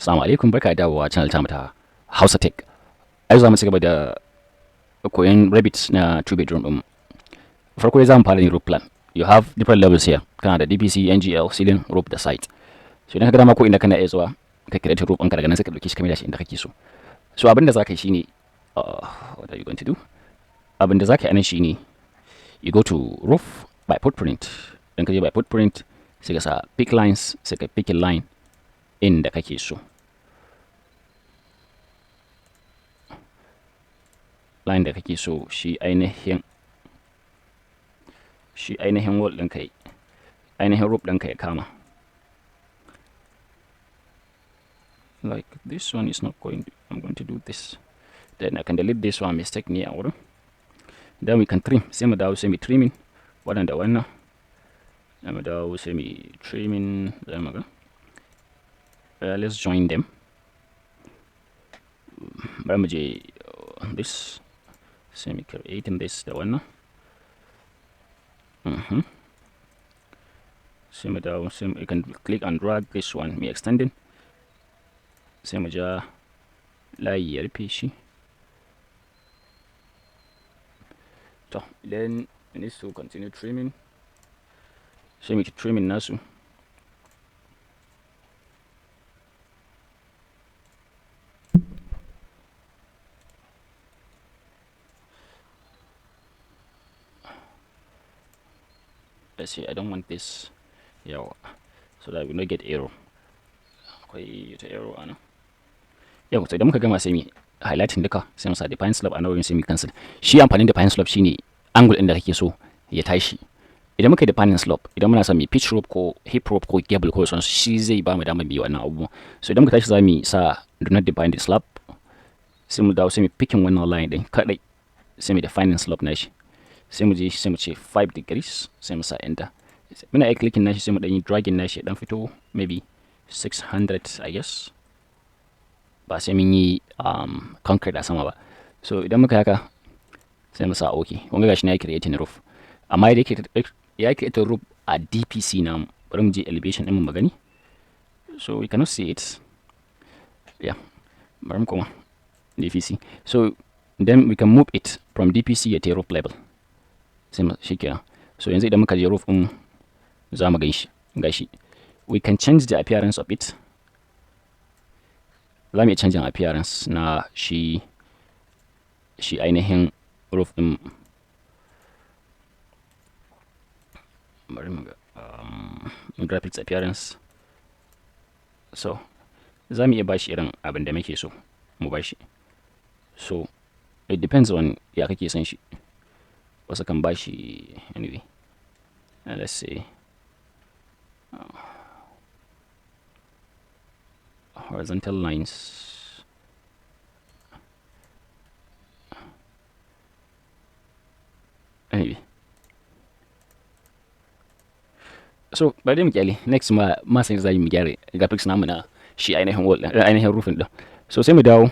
Assalamu alaikum, barka da dawowa channel ta mata Hausa Tech. Ai za mu ci gaba da koyon Revit na 2 bedroom din. Farko dai za mu fara yin roof plan. You have different levels here. Kana da DPC, NGL, ceiling, roof da site. So idan ka ga dama ko inda kana iya zuwa ka create roof ɗinka daga nan sai ka dauki shi kamar shi inda kake so. So abin da za ka yi shine what are you going to do? Abin da za ka yi anan shine you go to roof by footprint. Idan ka je by footprint sai ka sa pick lines, sai ka pick a line inda kake so. Line da kake so shi ainihin wall ɗinka yi, ainihin roof ɗinka ya kama. Like this one is not going to, I'm going to do this. Then I can delete this one, mistake ne a wurin. Then we can trim, sai mu dawo sai mu trimming wannan da wannan. Sai mu dawo sai mu trimming, zai mu ga. Let's join them. Bari mu je this. Sai mu creating this da wannan. Sai mu dawo sai you can click and drag this one, me extending. Sai mu ja layi ya rufe shi. To then it needs to continue trimming. Sai mu trimming nasu. Let's see, I don't want this, yeah, so that we not get error. Akwai ta error ana. Yau, so idan muka gama sai mu highlighting duka, sai mu sa define slope ana wurin sai mu cancel. Shi amfanin define slope shine angle ɗin da kake so ya tashi. Idan muka define slope, idan muna son mu pitch rope ko hip rope ko gable ko so shi zai ba mu damar bi wannan abubuwan. So idan muka tashi za mu sa do not define the slope, sai mu dawo sai mu picking wannan line din kadai, sai mu define slope na shi. Sai mu je sai mu ce 5 degrees sai mu sa enter. Muna iya clicking nashi sai mu dan yi dragging nashi dan fito maybe 600 I guess. Ba sai mun yi concrete a sama ba. So idan muka haka sai mu sa okay. Kun ga gashi na yi creating roof. Amma idan ya create roof a DPC na bari mu je elevation din mu magani. So we cannot see it. Yeah. Bari mu koma DPC. So then we can move it from DPC at roof level. Shi kenan. So yanzu idan muka je roof din za mu gashi. We can change the appearance of it. Za mu iya canjin appearance na shi ainihin roof din. Bari mu ga graphics appearance. So za mu iya bashi irin abin da muke so mu bashi. So it depends on ya kake son shi. Wasu kan bashi anyway. Let's see. Horizontal lines. Anyway. So bari mu kyale next ma sai za mu gyara graphics namu na shi ainihin wall ainihin roofing din. So sai mu dawo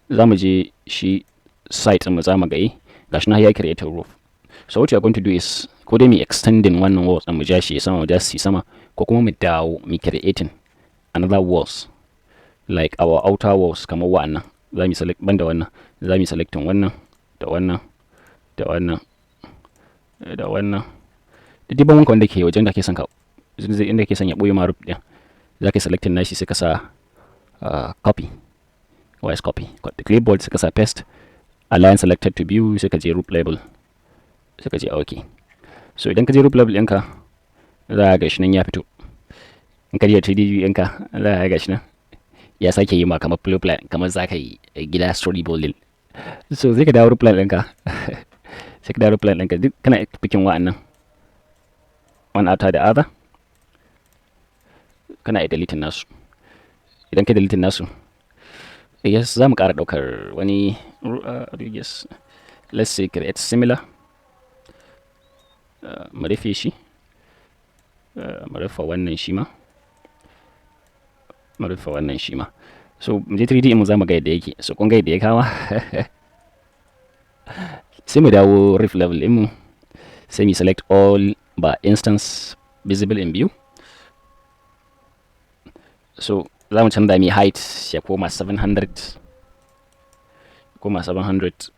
za mu je shi site mu za mu ga gashi na ya create a roof. So what you are going to do is ko dai mu extending wannan walls mu ja shi sama, mu ja shi sama, ko kuma mu dawo mu creating another walls like our outer walls kamar wannan. Za mu select banda wannan, za mu selecting wannan da wannan da wannan da wannan. Da diban wanka wanda ke wajen da ke son ka inda ke son ya boye ma roof din. Za ka selecting nashi sai ka sa copy. Where's copy? Got the clipboard sai ka sa paste. Align selected to view sai ka je roof level. Sai ka je okay. So idan ka je roof level ɗinka za ka ga shi nan ya fito. In ka je 3D view ɗinka za ka ga shi nan ya sake yi ma kamar floor plan, kamar za ka yi gida story building. So sai ka dawo roof plan ɗinka. Sai ka dawo roof plan ɗinka duk kana picking wa'annan one after the other. Kana deleting nasu. Idan ka deleting nasu, yes, za mu ƙara ɗaukar wani yes, let's say create similar. Mu rufe shi. Mu rufe wannan shi ma. Mu rufe wannan shi ma. So mu je 3D mu za mu ga yadda yake. So kun ga yadda ya kama. Sai mu dawo roof level din mu. Sai mu select all by instance visible in view. So za mu canza mai height ya koma 700, koma 700.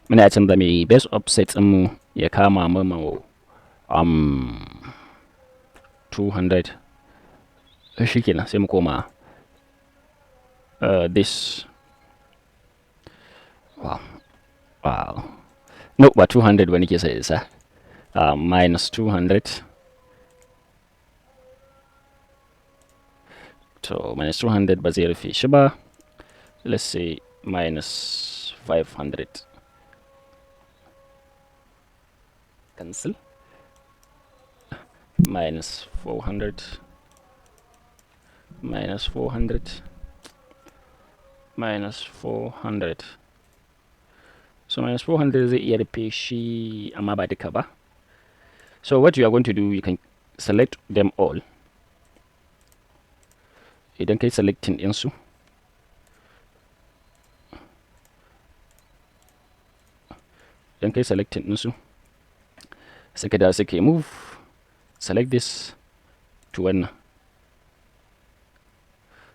Muna ya canza mai base offset mu ya kama mu 200. Shi kenan sai mu koma this. Wow. No, ba 200 ba nake sai isa. Minus 200. So minus 200 ba zai rufe shi ba. Let's say minus 500. Cancel. Minus 400. Minus 400. Minus 400. So minus 400 zai iya rufe shi amma ba duka ba. So what you are going to do, you can select them all. Idan kai selecting ɗinsu, sai ka da sai ka move, select this to wannan.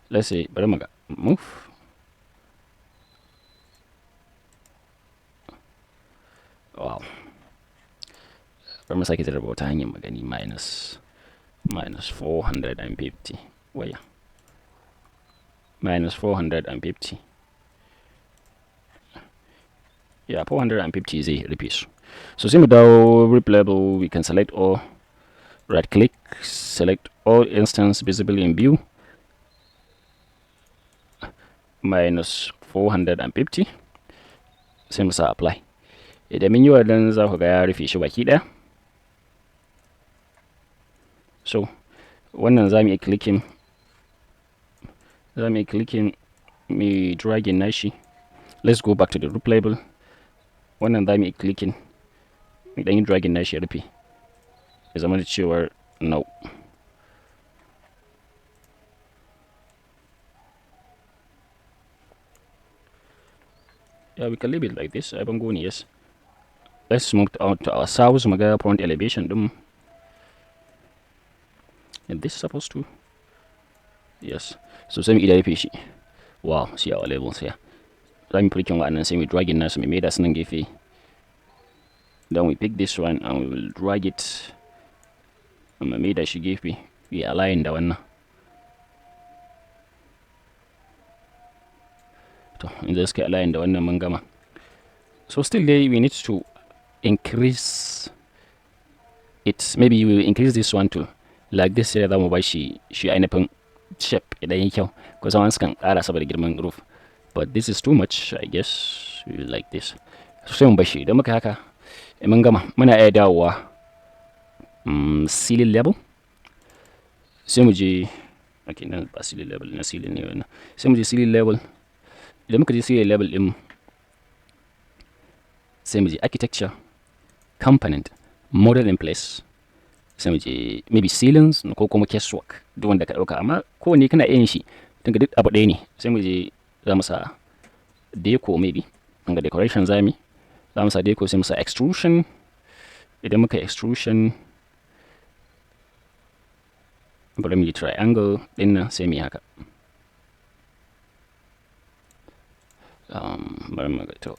Let's say bari mu ga move. Wow. Bari mu sake jarraba wata hanyar magani. Minus 450. Waya. Minus 450. Yeah, 450 zai rufe su. So sai mu dawo replayable, we can select all, right click, select all instance visible in view. Minus 450. Sai mu sa apply. Idan mun yi wannan za ku ga ya rufe shi baki ɗaya. So wannan za mu yi clicking, mai dragging nashi. Let's go back to the replayable. Wannan za mu yi clicking, mai ɗan yi dragging nashi ya rufe, ya zama da cewar no. Yeah, we can leave it like this. I bango ne, yes. Let's move out to our south, mu ga front elevation ɗin. And this is supposed to, yes. So sai mu ida rufe shi. Wow, see our levels here. Za mu clicking wa'annan sai mu dragging nasu mu maida su nan gefe. Then we pick this one and we will drag it. Mu maida shi gefe. We align da wannan. To inda suka align da wannan mun gama. So still there we need to increase it. Maybe we will increase this one to like this, sai za mu ba shi ainihin shape idan yi kyau. Because once kan ƙara saboda girman roof. But this is too much, I guess. We will like this. So sai mu bashi idan muka haka mun gama. Muna iya dawowa ceiling level. Sai mu je, okay, nan ba ceiling level, na ceiling ne wannan. Sai mu je ceiling level. Idan muka je ceiling level ɗin, sai mu je architecture, component, model in place. Sai mu je maybe ceilings ko kuma casework, duk wanda ka ɗauka, amma kowanne kana iya yin shi tunda duk abu ɗaya ne. Sai mu je za mu sa deco, maybe ga decoration za mu sa deco, sai mu sa extrusion. Idan muka extrusion, bari mu yi triangle ɗin nan, sai mu yi haka. Bari mu ga to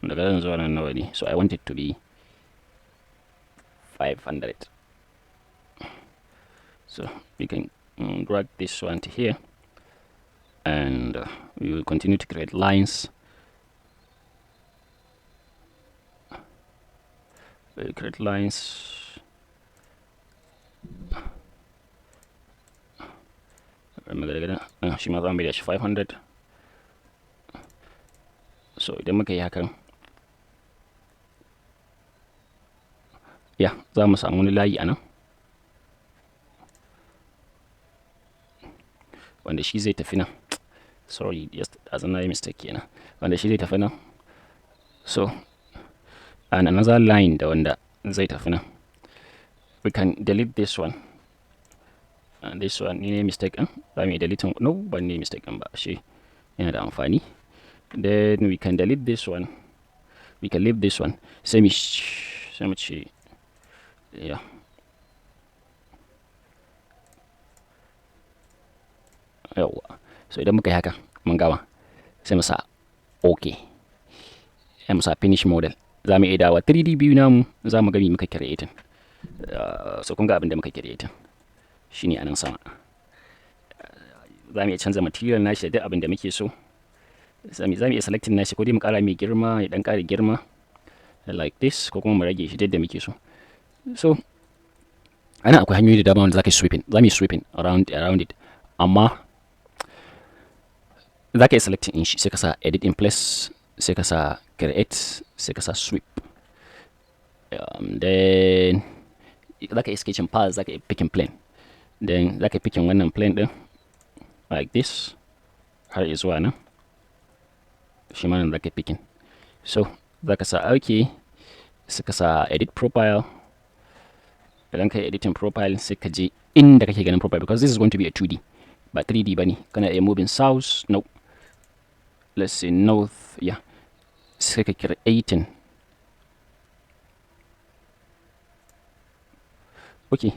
daga nan zuwa nan nawa ne. So I want it to be 500. So we can drag this one to here, and we will continue to create lines. We'll create lines. Shi ma za mu da shi 500. So idan muka yi hakan, yeah, za mu samu wani layi a nan wanda shi zai tafi nan. Sorry, just as a mistake kenan. Wanda shi zai tafi nan. So and another line da wanda zai tafi nan. We can delete this one. And this one ne mistake ɗin. Za mu yi deleting. No, ba ne mistake ɗin ba. Shi yana da amfani. Then we can delete this one. We can leave this one. Sai mu ce, yeah. yawwa. So idan muka yi haka mun gama sai mu sa OK, sai mu sa finish model. Za mu iya dawa 3D view namu, za mu ga me muka creating. So kun ga abin da muka creating shine a nan sama. Za mu iya canza material nashi da duk abin da muke so. Za mu iya selecting nashi, ko dai mu ƙara mai girma ya ɗan ƙara girma like this, ko kuma mu rage shi da muke so. So ana akwai hanyoyi da dama wanda za ka yi sweeping. Za mu yi sweeping around it, amma za ka yi selecting in shi sai ka sa edit in place, sai ka sa create, sai ka sa sweep. Then za ka yi sketching path, za ka yi picking plane. Then za ka yi picking wannan plane ɗin like this har zuwa nan. Shi ma nan za ka yi picking. So za ka sa OK, sai ka sa edit profile. Idan ka yi editing profile sai ka je inda kake ganin profile, because this is going to be a 2D ba 3D ba ne. Kana iya moving south, no, let's say north, yeah. Sai ka creating. Okay,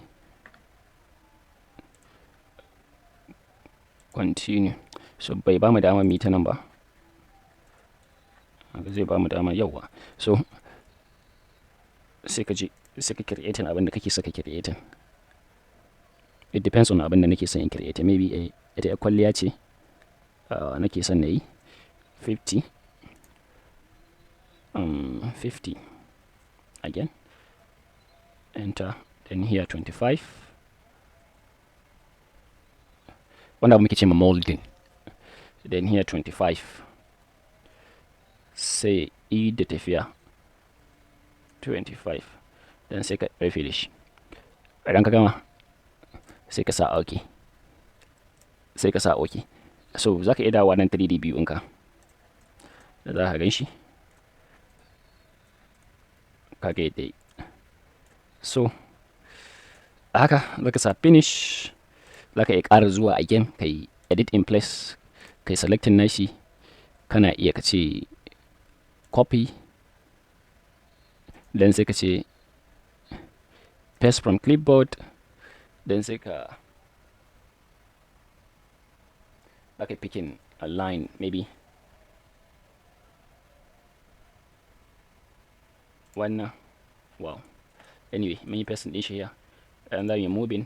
continue. So bai ba mu dama mu yi ta nan ba, zai ba mu dama, yawa. So sai ka je sai ka creating abin da kake so ka creating. It depends on abin da nake son in create. Maybe ita kwalliya ce nake son na yi 50 again, enter, then here 25. Wanda abu muke ce ma molding, then here 25. Sai da tafiya 25, then sai ka rufe da shi. Idan ka gama sai ka sa OK, sai ka sa OK. So za ka iya dawowa nan 3D view ɗinka da za ka gan shi kaga yadda yi. So haka za ka sa finish. Za ka iya ƙara zuwa again ka yi edit in place, ka yi selecting nashi. Kana iya ka ce copy, then sai ka ce paste from clipboard, then sai ka picking a line maybe wannan. Wow, anyway mun yi pasting din shi here, and za mu yi moving.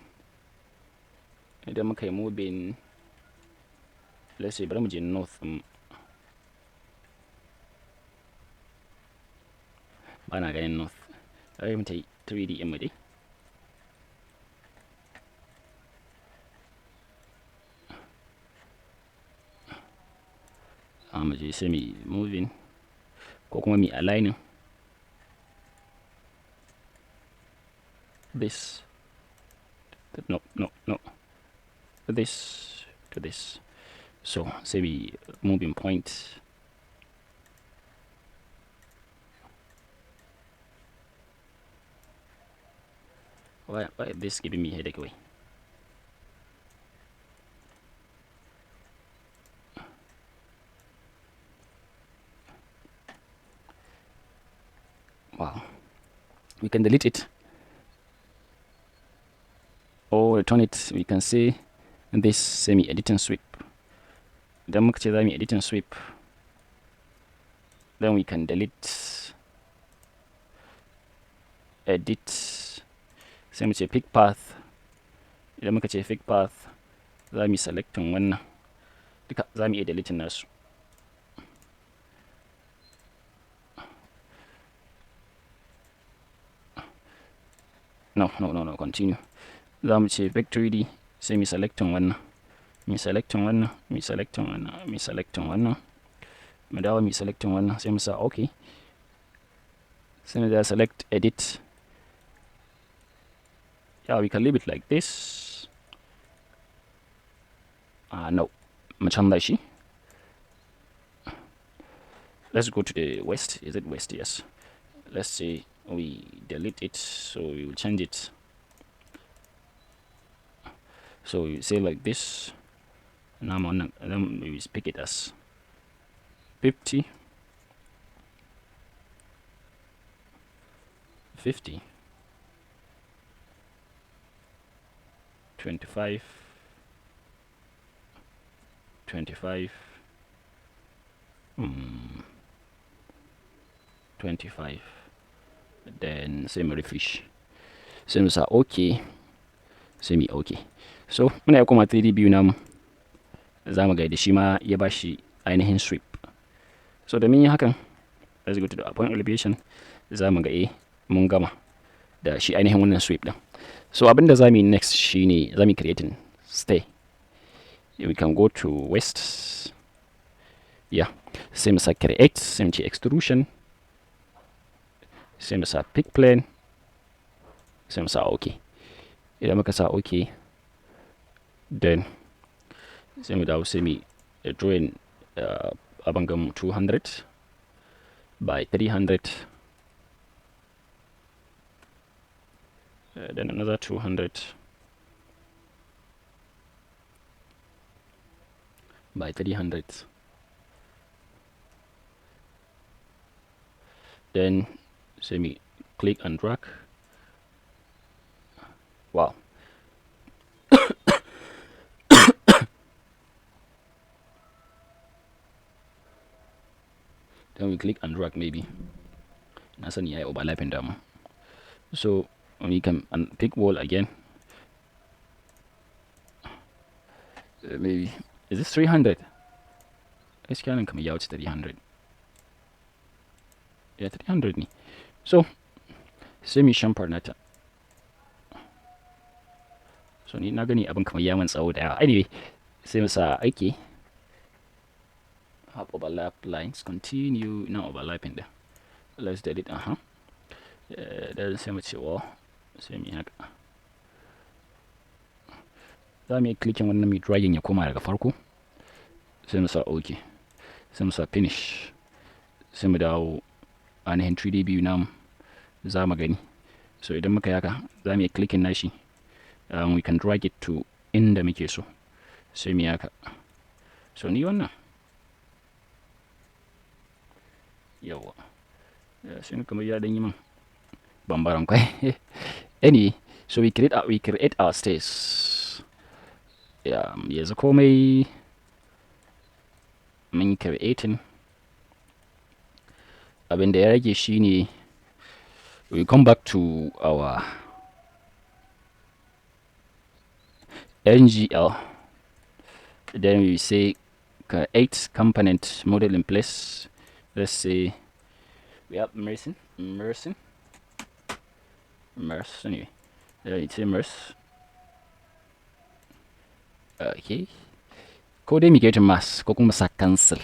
Idan muka yi moving, let's say bari mu je north, ba na ganin north. Bari mu ta yi 3D mu dai. Mu je sai mu moving, ko kuma mu aligning this, no, this to this. So say we moving point. Why is this giving me headache away? Wow, we can delete it or return it. We can say this semi editing sweep. Then muka ce za mu editing sweep, then we can delete, edit, sai mu ce pick path. Idan muka ce pick path, za mu selecting wannan duka, za mu iya deleting nasu. No, continue. Za mu ce pick 3D, sai mu selecting wannan, mu selecting wannan, mu selecting wannan, mu selecting wannan, mu dawo mu selecting wannan, sai mu sa OK. Sai mu da select edit. Yeah, we can leave it like this. No, mu canza shi. Let's go to the west. Is it west? Yes. Let's say we delete it, so we will change it. So we say like this. Now then we will pick it as 50, 50, 25, 25, 25, then sai mu rufe shi, sai mu sa OK, sai mu OK. So muna ya koma 3D view namu, za mu ga da shi ma ya bashi ainihin sweep. So da mun yi hakan, let's go to the point elevation, za mu ga mun gama da shi ainihin wannan sweep din. So abin da za mu yi next shine za mu creating stay. We can go to west, yeah, sai mu sa create, sai mu ce extrusion, sai mu sa pick plane, sai mu sa OK. Idan muka sa OK, then sai mu dawo sai mu drawing abin gamu 200 by 300, then another 200 by 300, then sai mu click and drag. Wow. Then we click and drag maybe. Na sani yayi overlapping dama. So we can pick wall again. Maybe is this 300? Gaskiya nan kamar ya wuce 300. Yeah, 300 ne. So sai mu shamfar nata. So ni na gani abin kamar yaman tsawo da yawa. Anyway, sai mu sa OK. Have overlap lines, continue, now overlapping there. Let's delete, then sai mu ce wall, sai mu yi haka. Za mu yi clicking wannan mai dragging ya koma daga farko. Sai mu sa OK. Sai mu sa finish. Sai mu dawo ainihin 3D view namu, za mu gani. So idan muka yi haka, za mu yi clicking nashi. We can drag it to inda muke so. Sai mu yi haka. So ni wannan. Yawa. Sai kamar ya dan yi min bambaran kwai. Anyway, so we create our stairs. Yeah, yanzu komai mun creating. Abin da ya rage shine we come back to our NGL, then we say create component model in place. Let's say we have immersion anyway. It's immerse. Okay. Ko dai mu get mass ko kuma sa cancel.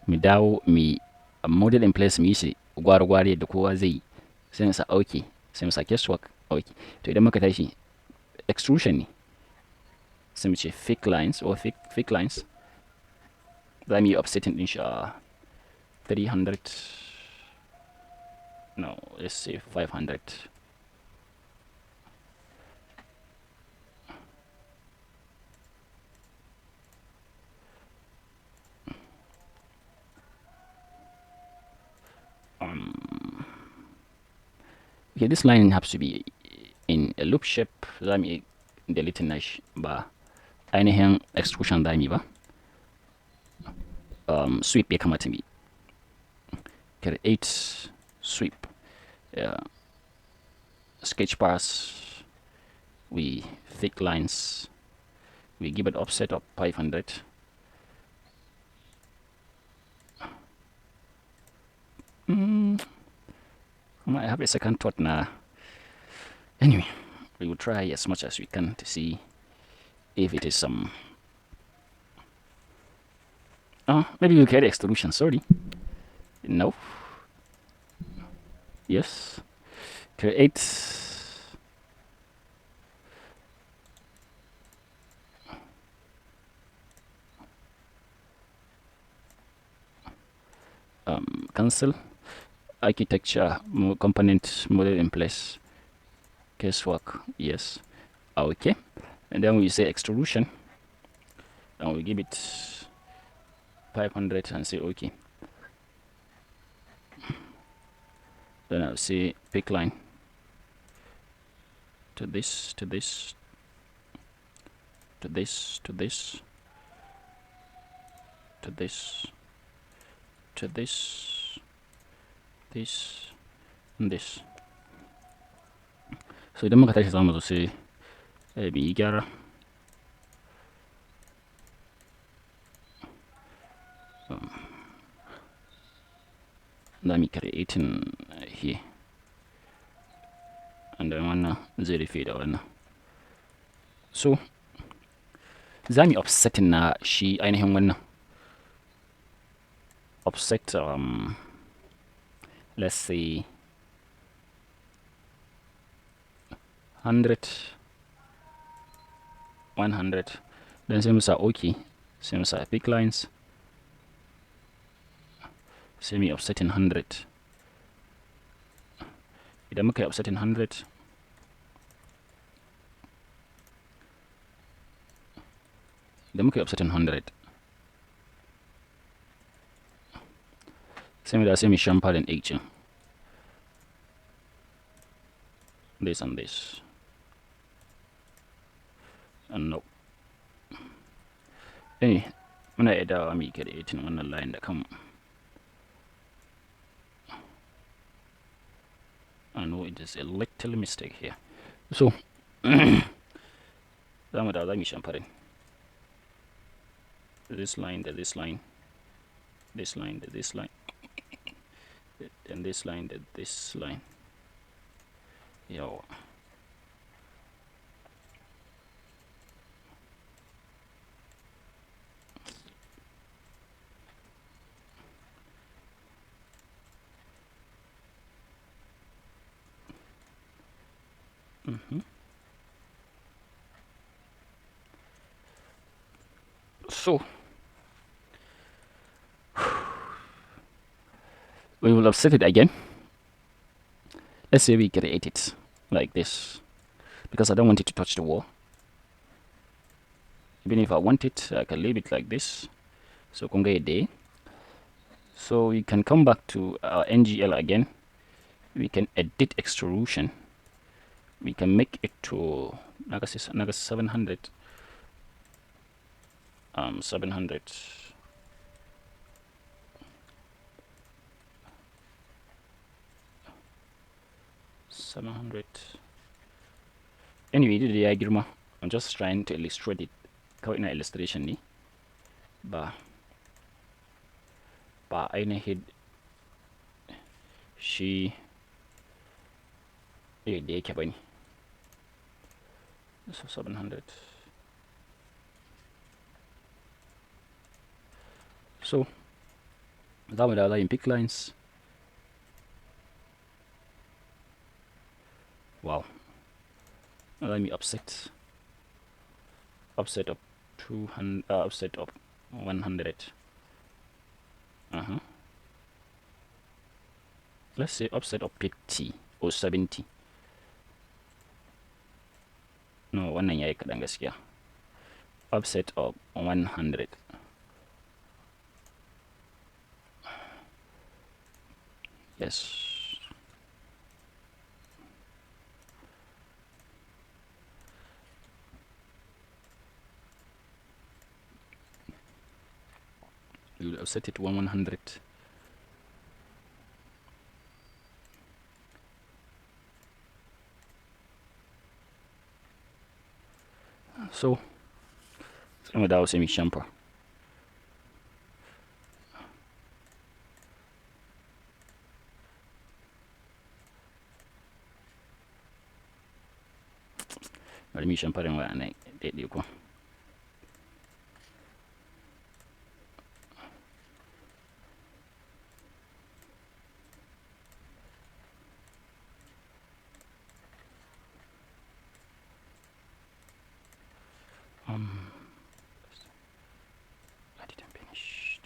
Mu dawo mi model in place mu yi shi gwari-gwari da kowa zai yi. Sai mu sa OK, sai mu sa guesswork OK. To idan muka tashi extrusion ne. Sai mu ce thick lines or thick lines. Za mu yi offsetting din shi 300. No, let's say 500. Okay, this line has to be in a loop shape. Za mu yi deleting nashi ba ainihin extrusion za mu yi ba. Sweep ya kamata mu yi. Create sweep. Sketch pass. We thick lines. We give it offset of 500. I have a second thought now. Anyway, we will try as much as we can to see if it is some. Maybe we'll create extrusion. Sorry. No. Yes. Create. Cancel. Architecture component model in place. Guesswork. Yes. Okay. And then we say extrusion. And we give it 500 and say OK. Then I'll say pick line to this, to this, to this, to this, to this, to this, this, and this. So idan muka tashi za mu zo sai mu yi gyara. Za mu creating here, and then wannan zai rufe da wannan. So za mu offsetting na shi ainihin wannan. Offset let's say 100, 100. Then sai mu sa OK, sai mu sa pick lines, sai mu offsetting 100. Idan muka yi offsetting 100, idan muka yi offsetting 100, sai mu da sai mu shampa din H, this and this, and no. Muna iya dawa mu creating wannan line da kanmu. I know it is a little mistake here. So za mu dawo za mu shampa din this line to this line, this line to this line, and this line to this line. Yawa. So we will offset it again. Let's say we create it like this, because I don't want it to touch the wall. Even if I want it, I can leave it like this. So kunga day. So we can come back to our NGL again. We can edit extrusion. We can make it to naga 700. 700. Anyway, the diagram, I'm just trying to illustrate it. Kawai ina illustration ne ba ainihin shi da yake bane. So 700. So za mu dawo layin pick lines. Wow. Let me offset of 200, offset of 100. Let's say offset of 50 or 70. No, wannan yayi kadan gaskiya. Offset of 100. Yes. We will set it to 100. So, sai mu dawo sai mu shampa. Bari mu shampa din wa'annan daidai ko. I didn't finish.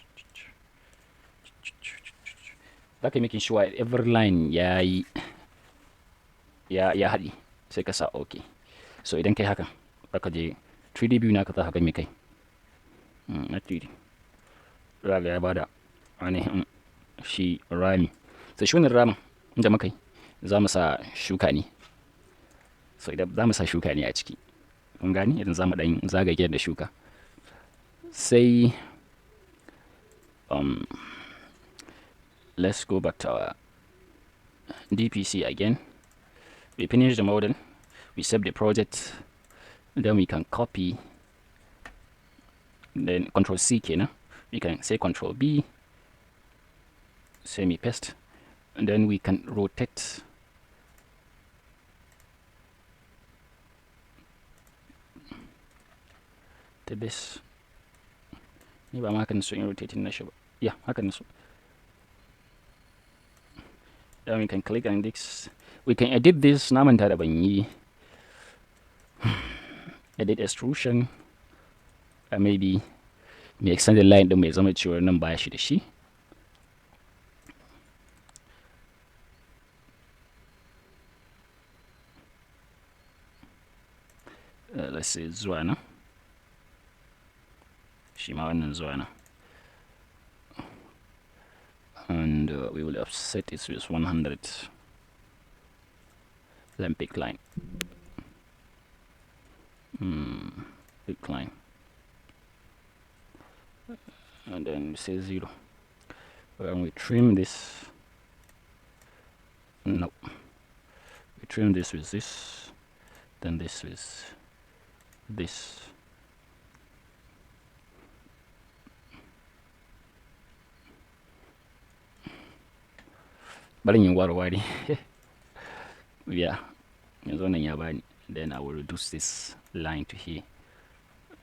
Zaka making sure every line ya haɗi sai ka sa OK. So idan kai haka zaka je 3D view naka za ka ga me kai. Na 3D. Zaka ya bada ainihin shi rami. So shi wannan ramin inda muka yi za mu sa shuka ne. So idan za mu sa shuka ne a ciki. Kun gani idan za mu ɗan zagage da shuka. Sai let's go back to our DPC again. We finish the model, we save the project, then we can copy, then Control C kenan, we can say Control B, semi paste, and then we can rotate to this. Ni ba ma hakan so in rotating na shi ba. Yeah, hakan so. Then we can click on this. We can edit this. Na manta da ban yi edit extrusion. Maybe me extend the line din mai zama cewa nan ba shi da shi. Let's say zuwa nan. Shi ma wannan zuwa nan. And we will offset it with 100. Then pick line. Pick line. And then we say 0. When we trim this, no. We trim this with this, then this with this. Bari yin warware. Yeah, then I will reduce this line to here,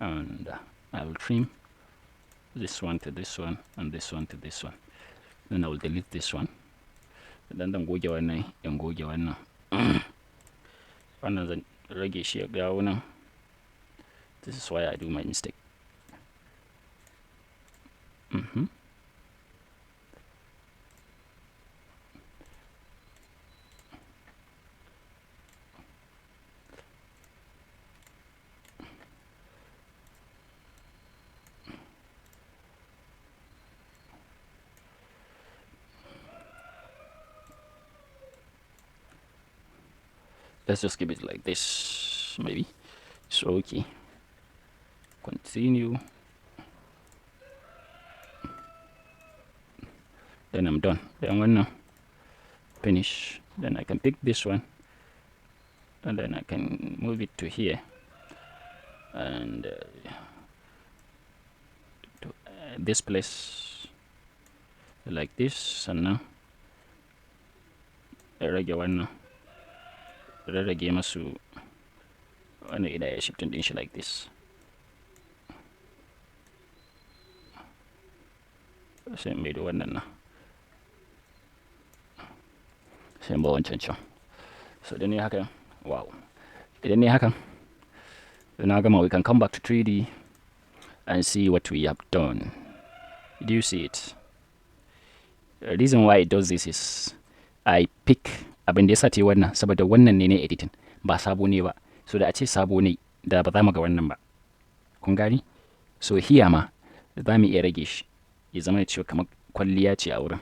and I will trim this one to this one, and this one to this one. Then I will delete this one. Then goge wannan, in goge wannan. Wannan zan rage shi ya dawo nan. This is why I do my mistake. Let's just keep it like this, maybe. So okay. Continue. Then I'm done. Then when finish, then I can pick this one, and then I can move it to here, and to this place, like this, and now rage wannan, rage masu wannan idan ya shifting din shi like this. Sai mai da wannan nan. Sai ba wancan can. So then hakan, wow. Idan ne hakan, na gama, we can come back to 3D and see what we have done. Do you see it? The reason why it does this is I pick abin da ya sati wannan saboda wannan ne editing ba sabo ne ba. So da a ce sabo ne da ba za mu ga wannan ba. Kun gani? So here ma za mu iya rage shi ya zama da cewa kamar kwalliya ce a wurin.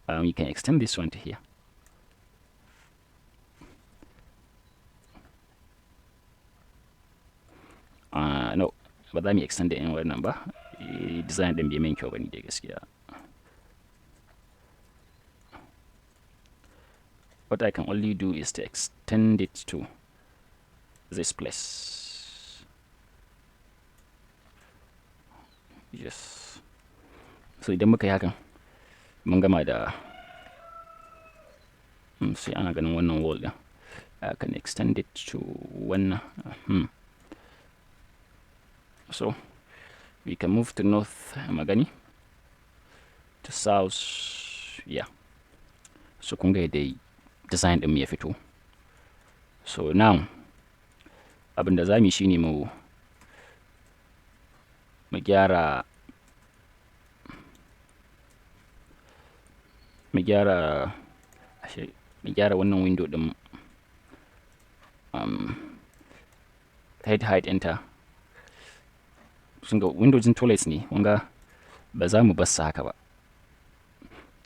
You can extend this one to here. No, ba za mu extend in wannan ba. Design din bai min kyau bane dai gaskiya. What I can only do is to extend it to this place. Yes. So idan muka yi hakan, mun gama da sai ana ganin wannan wall din. I can extend it to wannan. So we can move to north, magani, to south. Yeah. So kun ga dai design din ya fito. So now abin da zamu yi shine mu gyara wannan window din, height enter. Sun ga windows in toilets ne, wanga ba za mu bar su haka ba.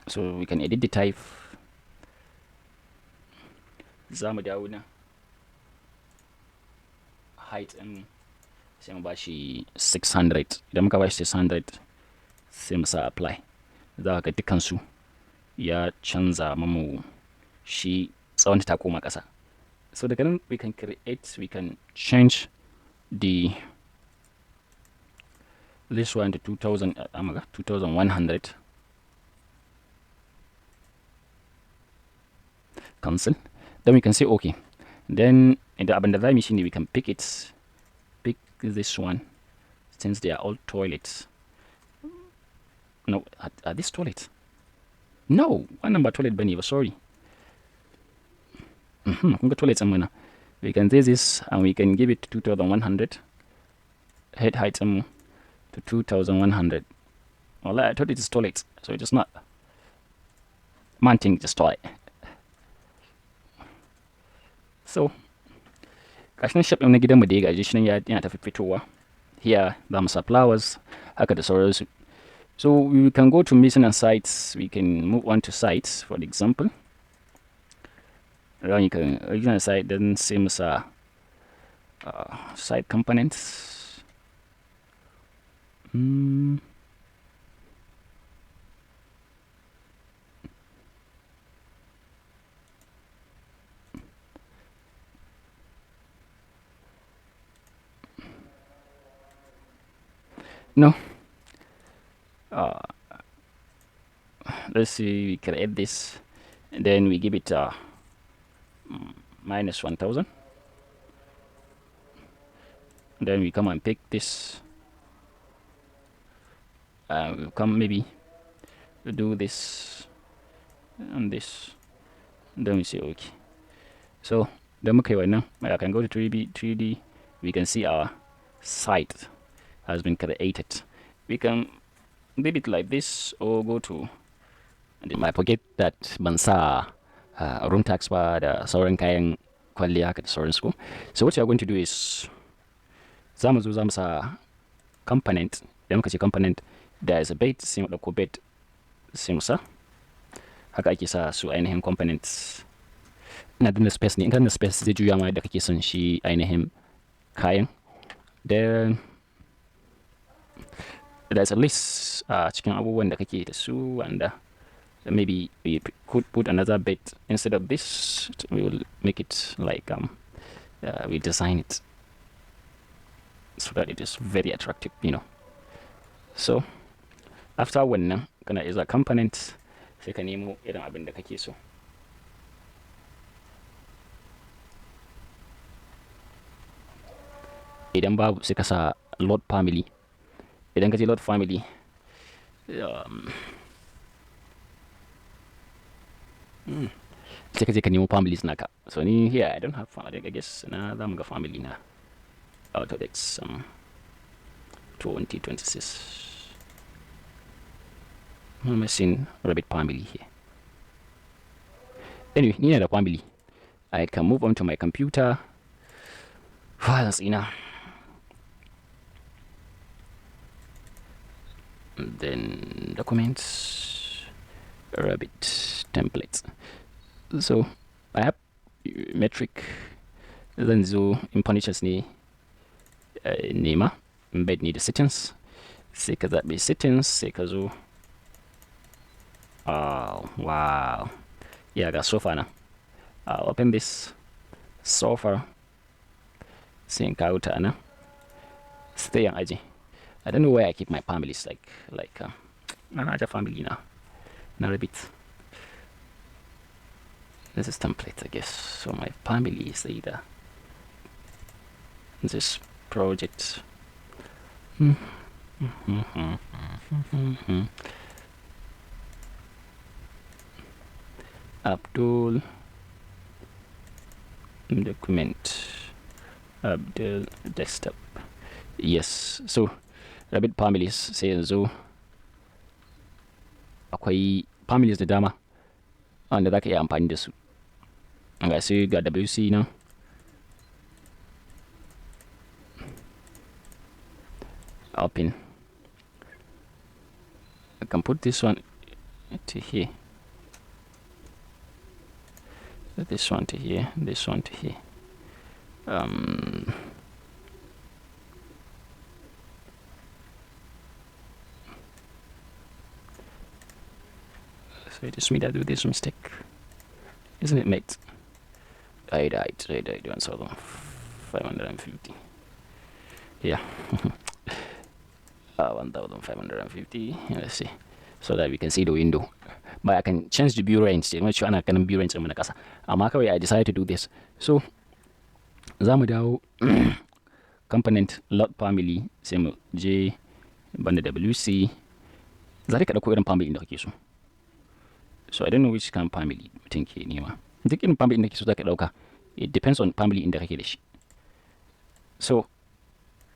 So we can edit the type. Za mu dawo nan height ɗin sai mu ba shi 600. Idan muka ba shi 600 sai mu sa apply. Za ka ga dukansu ya canza mamu shi tsawon ta koma ƙasa. So daga nan we can change this one to 2100. Cancel. Then we can say okay. Then in the abandoned machine we can pick this one, since they are all toilets. No, are these toilets? No, one number toilet bunny, sorry. Toilets and we can say this and we can give it 2100. Head height to 2100. Well, I thought it is toilet, so it is not. Mounting just toilet. So gashi nan shape na gidanmu da ya gaji shi nan yana ta fitowa. Here za mu sa flowers haka da sauransu. So we can go to maintenance sites. We can move on to sites, for example. Around you can original site, then same as site components. No. Let's see, we create this and then we give it minus 1000. Then we come and pick this. We'll come maybe do this and this. Then we say okay. So then I can go to 3D. We can see our site has been created. We can leave it like this or go to, and I forget that ban sa room tax ba da sauran kayan kwalliya haka da sauransu. So what you are going to do is za mu sa component. Idan muka ce component, there is a bed, sai mu dauko bed sai mu sa. Haka ake sa su ainihin components. Ina danna space ne, in ka danna space zai juya ma da kake son shi ainihin kayan. Then there's a list cikin abubuwan da kake da su, and maybe we could put another bed instead of this. We will make it like we design it so that it is very attractive, So after wannan kana is a component, sai ka nemo irin abin da kake so. Idan babu sai ka sa load family. Idan ka je load family, sai ka je ka nemo families naka. So ni here I don't have family, I guess na za mu ga family na Autodex 2026. I'm missing Revit family here. Anyway, ni na da family. I can move on to my computer. Files ina. And then documents, Revit templates. So I have metric. Then zo in punishers ni nema embed ni da settings. Sai ka zaɓi settings, sai ka zo. Oh wow, yeah, ga sofa now. I'll open this sofa. Sai in kawo ta nan. Stay an aji. I don't know where I keep my families, like another family now. Now a bit. This is template, I guess. So my family is either this project. Abdul document, Abdul desktop. Yes, so Revit families sai yanzu akwai families da dama wanda za ka iya amfani da su. Ga sai ga WC nan. Open. I can put this one to here. This one to here. This one to here. So it is me that do this mistake, isn't it, mate? I died 1,550. Yeah. 1,550. Let's see, so that we can see the window. But I can change the view range. I'm not sure I can view range. I decided to do this. So zamu dawo component lot family sai mu je banda WC. Zari ka dauko irin family inda kake so. So I don't know which kind of family mutum ke nema. Duk irin family inda kake so zaka dauka. It depends on family inda kake da shi. So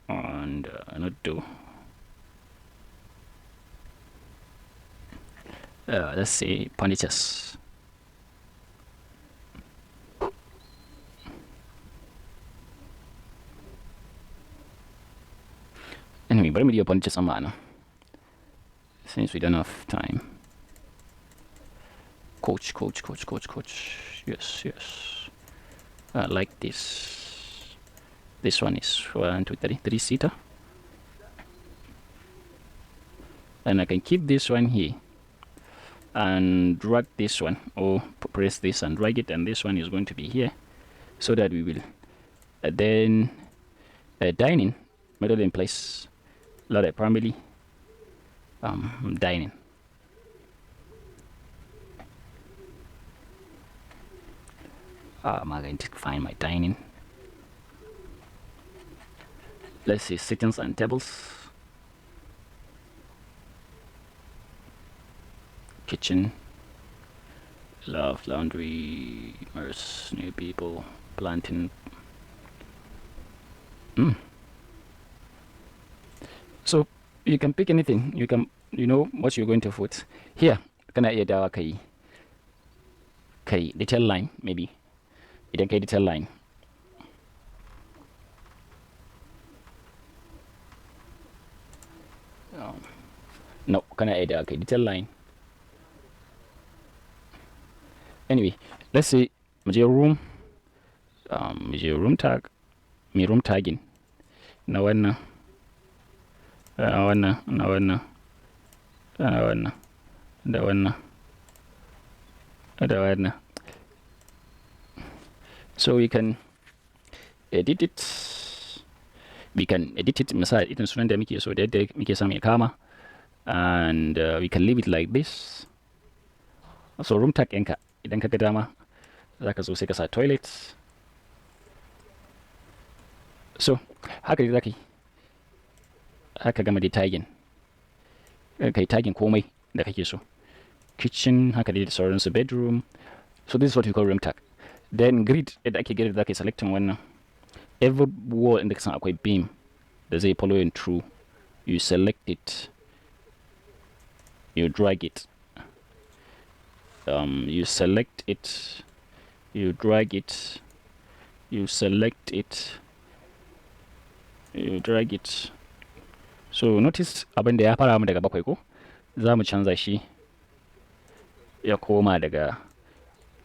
and not do. Let's say furnitures. Anyway, bari mu diba furnitures amma nan, since we don't have time. Coach. Yes. Like this. This one is 1, 2, 3, 3-seater. And I can keep this one here and drag this one, or press this and drag it, and this one is going to be here, so that we will then dining middle in place, lot of primarily dining. Am I going to find my dining? Let's see, sittings and tables. Kitchen, love, laundry, mirrors, new people, planting. So you can pick anything. You know what you're going to put here. Can I add our key detail line? Maybe idan kai detail line. No, can I add our detail line? Anyway, let's say room tag, room tagging na wannan da wannan. So we can edit it. Misali idan sunan da muke so da yadda muke son ya kama, and we can leave it like this. So room tag ɗinka idan ka ga dama zaka zo sai ka sa toilet. So haka dai zaka yi, haka gama dai tagging, kai tagging komai da kake so. Kitchen haka dai da sauransu. Bedroom. So this is what we call room tag. Then grid, yadda ake grid zaka yi selecting wannan. Every wall inda ka san akwai beam da zai following through, you select it, you drag it. You select it, you drag it, you select it, you drag it. So notice abin da ya fara mu daga bakwai ko, za mu canza shi ya koma daga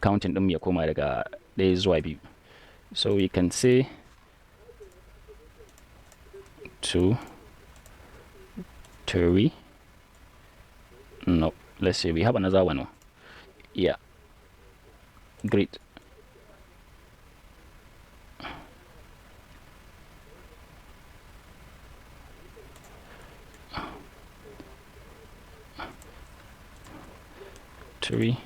counting din ya koma daga 1 zuwa 2. So we can say 2, 3. No, let's say we have another one. Yeah, grid. Three.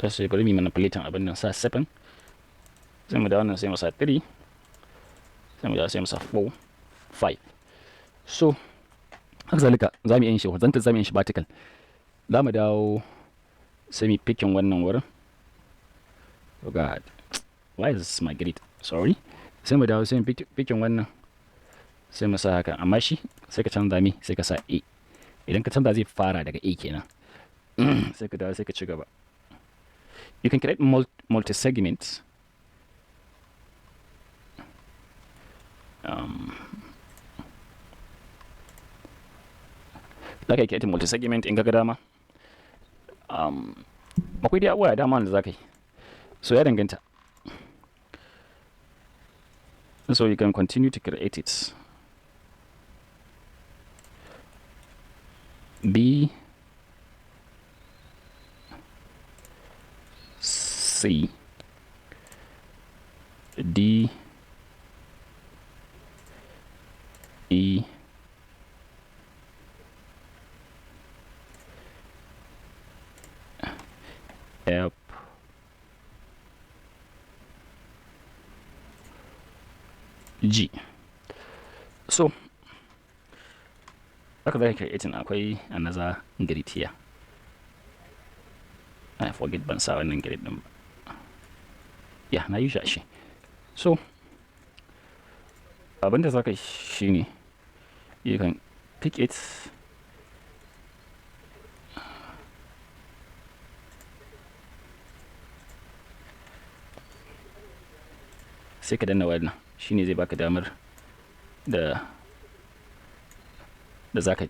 Let's say bari mu manipulating abin nan, sa 7. Sai mu da wannan sai mu sa 3. Sai mu da sai mu sa 4, 5. So haka zalika za mu yi shi horizontal, za mu yi shi vertical. Za mu dawo sai mu picking wannan wurin. Oh god, why is this my grid? Sorry. Sai mu dawo sai mu picking wannan, sai mu sa haka, amma shi sai ka canza mi, sai ka sa A. Idan ka canza zai fara daga A kenan. Sai ka dawo sai ka ci gaba. You can create multi-segments. Like I create multi-segment in ga dama. Akwai dai abubuwa dama da za ka yi. So ya danganta. So you can continue to create it. B C D E F G. So haka za ka creating akwai another grid here. I forget ban sa wannan grid din ba. Yeah, na yi shi. So abinda za ka yi shine you can pick it sai ka danna wannan shine zai baka damar da za ka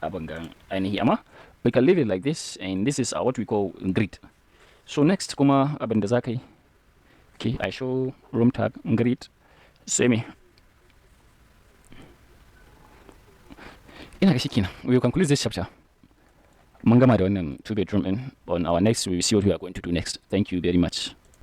abin gan ainihi, amma we can leave it like this, and this is what we call grid. So next kuma abin da za ka yi, okay, I show room tag grid, sai me ina ga shi kenan. We will conclude this chapter. Mun gama da wannan 2 bedroom in. On our next, we will see what we are going to do next. Thank you very much.